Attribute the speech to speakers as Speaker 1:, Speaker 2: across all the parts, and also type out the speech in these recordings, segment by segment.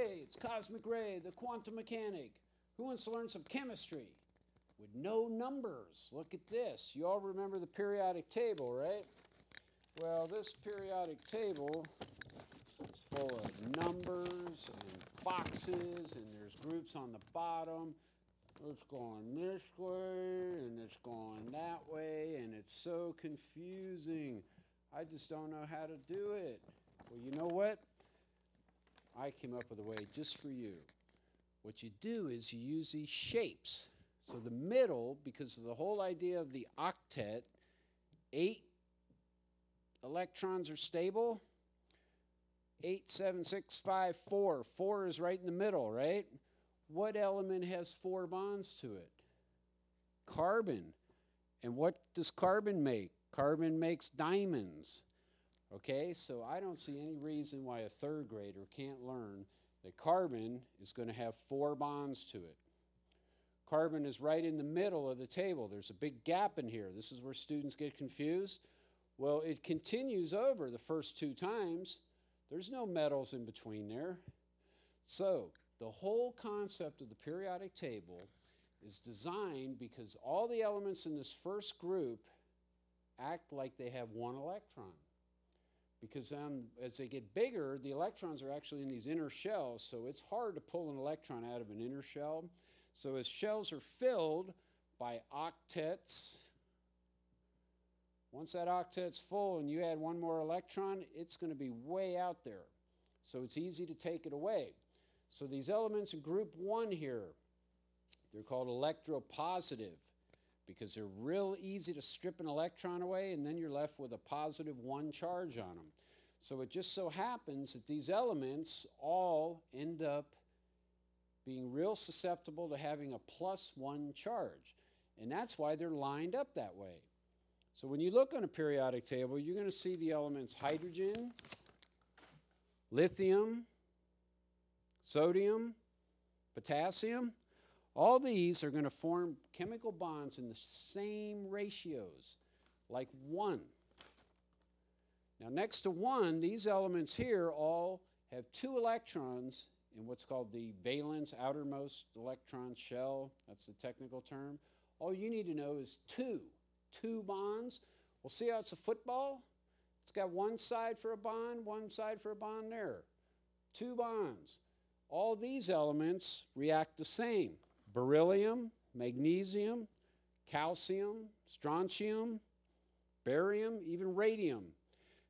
Speaker 1: Hey, it's Cosmic Ray, the quantum mechanic. Who wants to learn some chemistry? With no numbers. Look at this. You all remember the periodic table, right? Well, this periodic table is full of numbers and boxes, and there's groups on the bottom. It's going this way, and it's going that way, and it's so confusing. I just don't know how to do it. Well, you know what? I came up with a way just for you. What you do is you use these shapes. So the middle, because of the whole idea of the octet, 8 electrons are stable. 8, 7, 6, 5, 4. 4 is right in the middle, right? What element has 4 bonds to it? Carbon. And what does carbon make? Carbon makes diamonds. Okay, so I don't see any reason why a third grader can't learn that carbon is going to have 4 bonds to it. Carbon is right in the middle of the table. There's a big gap in here. This is where students get confused. Well, it continues over the first 2 times. There's no metals in between there. So the whole concept of the periodic table is designed because all the elements in this first group act like they have 1 electron. Because as they get bigger, the electrons are actually in these inner shells, so it's hard to pull an electron out of an inner shell. So as shells are filled by octets, once that octet's full and you add 1 more electron, it's going to be way out there. So it's easy to take it away. So these elements in group 1 here, they're called electropositive because they're real easy to strip an electron away, and then you're left with a positive 1 charge on them. So it just so happens that these elements all end up being real susceptible to having a +1 charge. And that's why they're lined up that way. So when you look on a periodic table, you're going to see the elements hydrogen, lithium, sodium, potassium. All these are going to form chemical bonds in the same ratios, like 1. Now next to 1, these elements here all have 2 electrons in what's called the valence outermost electron shell. That's the technical term. All you need to know is 2 bonds. Well, see how it's a football? It's got 1 side for a bond, 1 side for a bond there. 2 bonds. All these elements react the same. Beryllium, magnesium, calcium, strontium, barium, even radium.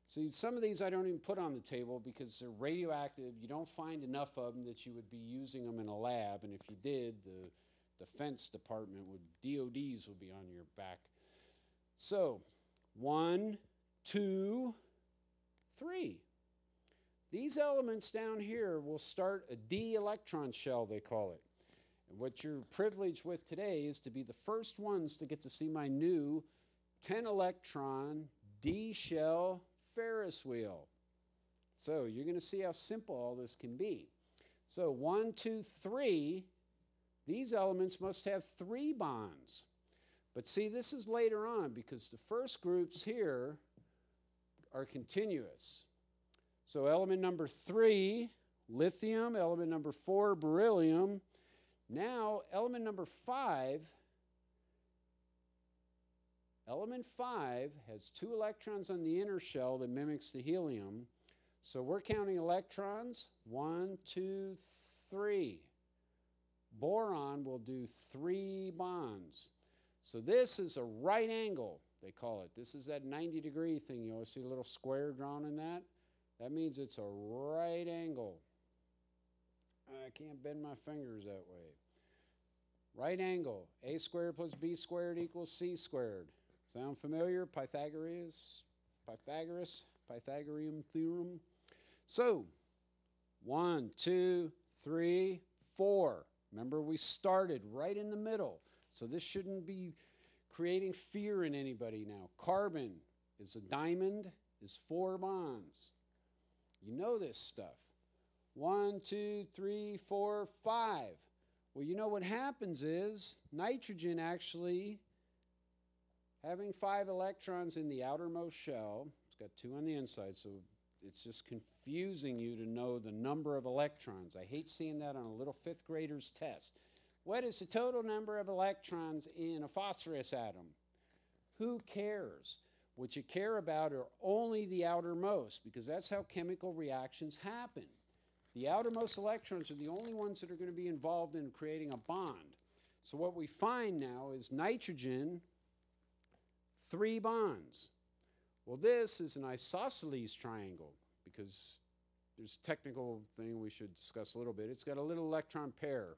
Speaker 1: See, some of these I don't even put on the table because they're radioactive. You don't find enough of them that you would be using them in a lab, and if you did, the Defense Department DODs would be on your back. So, 1, 2, 3. These elements down here will start a d electron shell, they call it. And what you're privileged with today is to be the first ones to get to see my new 10 electron d shell Ferris wheel. So you're going to see how simple all this can be. So 1, 2, 3, these elements must have 3 bonds. But see, this is later on because the first groups here are continuous. So element number 3, lithium, element number 4, beryllium. Now element number 5, element 5 has 2 electrons on the inner shell that mimics the helium. So we're counting electrons, 1, 2, 3. Boron will do 3 bonds. So this is a right angle, they call it. This is that 90-degree thing. You always see a little square drawn in that. That means it's a right angle. I can't bend my fingers that way. Right angle, a squared plus b squared equals c squared. Sound familiar? Pythagorean theorem. So, 1, 2, 3, 4. Remember, we started right in the middle. So this shouldn't be creating fear in anybody now. Carbon is a diamond, is 4 bonds. You know this stuff. 1, 2, 3, 4, 5. Well, you know what happens is nitrogen actually having 5 electrons in the outermost shell. It's got 2 on the inside, so it's just confusing you to know the number of electrons. I hate seeing that on a little 5th grader's test. What is the total number of electrons in a phosphorus atom? Who cares? What you care about are only the outermost, because that's how chemical reactions happen. The outermost electrons are the only ones that are going to be involved in creating a bond. So what we find now is nitrogen, 3 bonds. Well, this is an isosceles triangle, because there's a technical thing we should discuss a little bit. It's got a little electron pair,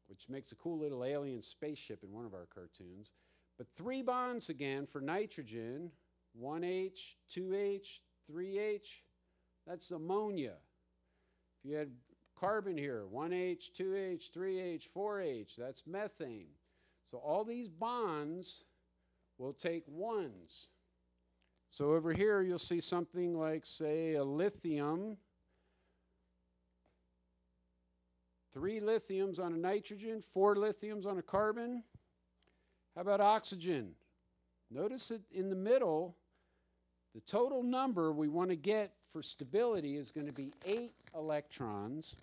Speaker 1: which makes a cool little alien spaceship in one of our cartoons. But 3 bonds again for nitrogen, 1H, 2H, 3H, that's ammonia. If you had carbon here, 1H, 2H, 3H, 4H, that's methane. So all these bonds will take 1s. So over here you'll see something like, say, a lithium. 3 lithiums on a nitrogen, 4 lithiums on a carbon. How about oxygen? Notice that in the middle, the total number we want to get for stability is going to be 8 electrons,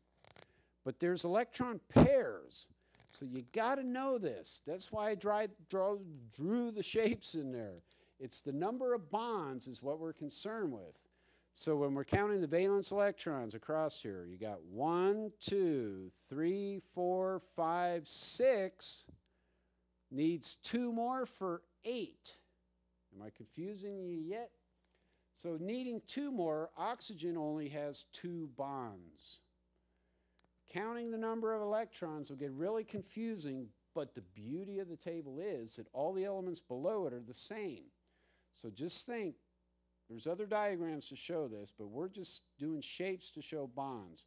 Speaker 1: but there's electron pairs, so you got to know this. That's why I drew the shapes in there. It's the number of bonds is what we're concerned with. So when we're counting the valence electrons across here, you got 1, 2, 3, 4, 5, 6, needs 2 more for 8. Am I confusing you yet? So needing 2 more, oxygen only has 2 bonds. Counting the number of electrons will get really confusing, but the beauty of the table is that all the elements below it are the same. So just think, there's other diagrams to show this, but we're just doing shapes to show bonds.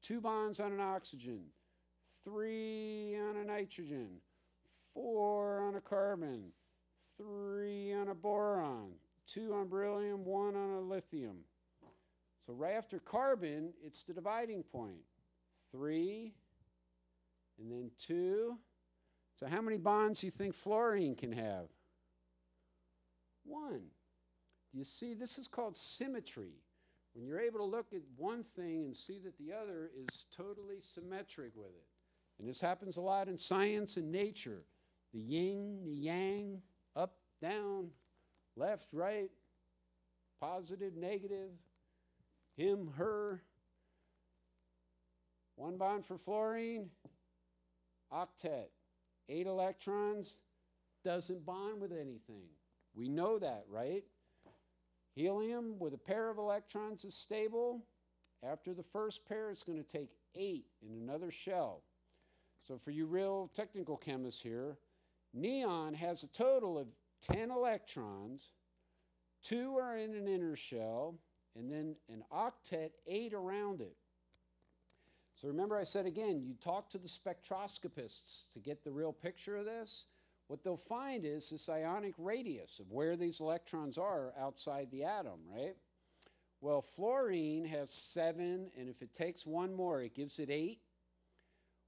Speaker 1: 2 bonds on an oxygen, 3 on a nitrogen, 4 on a carbon, 3 on a boron, 2 on beryllium, 1 on a lithium. So right after carbon, it's the dividing point. 3, and then 2. So how many bonds do you think fluorine can have? 1. Do you see? This is called symmetry. When you're able to look at one thing and see that the other is totally symmetric with it. And this happens a lot in science and nature. The yin, the yang, up, down, left, right, positive, negative, him, her. 1 bond for fluorine, octet. 8 electrons, doesn't bond with anything. We know that, right? Helium with a pair of electrons is stable. After the first pair, it's going to take 8 in another shell. So for you real technical chemists here, neon has a total of 10 electrons. 2 are in an inner shell, and then an octet, 8 around it. So remember I said again, you talk to the spectroscopists to get the real picture of this. What they'll find is this ionic radius of where these electrons are outside the atom, right? Well, fluorine has 7, and if it takes 1 more, it gives it 8.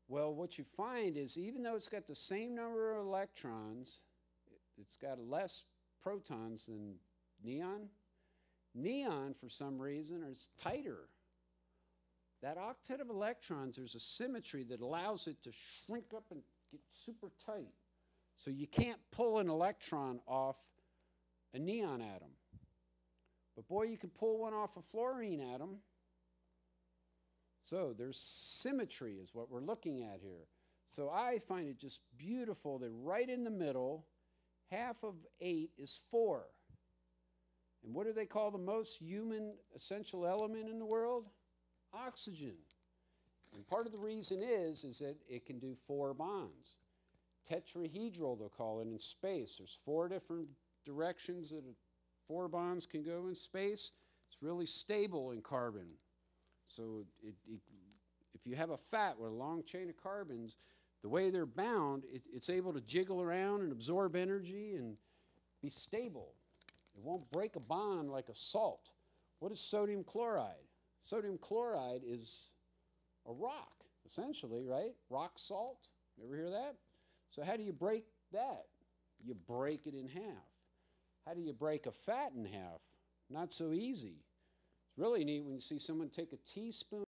Speaker 1: Well, what you find is even though it's got the same number of electrons, it's got less protons than neon. Neon, for some reason, is tighter. That octet of electrons, there's a symmetry that allows it to shrink up and get super tight. So you can't pull an electron off a neon atom. But boy, you can pull one off a fluorine atom. So there's symmetry is what we're looking at here. So I find it just beautiful that right in the middle, half of 8 is 4. And what do they call the most human essential element in the world? Oxygen. And part of the reason is that it can do 4 bonds. Tetrahedral, they'll call it in space. There's 4 different directions that 4 bonds can go in space. It's really stable in carbon. So if you have a fat with a long chain of carbons, the way they're bound, it's able to jiggle around and absorb energy and be stable. It won't break a bond like a salt. What is sodium chloride? Sodium chloride is a rock, essentially, right? Rock salt. You ever hear that? So how do you break that? You break it in half. How do you break a fat in half? Not so easy. Really neat when you see someone take a teaspoon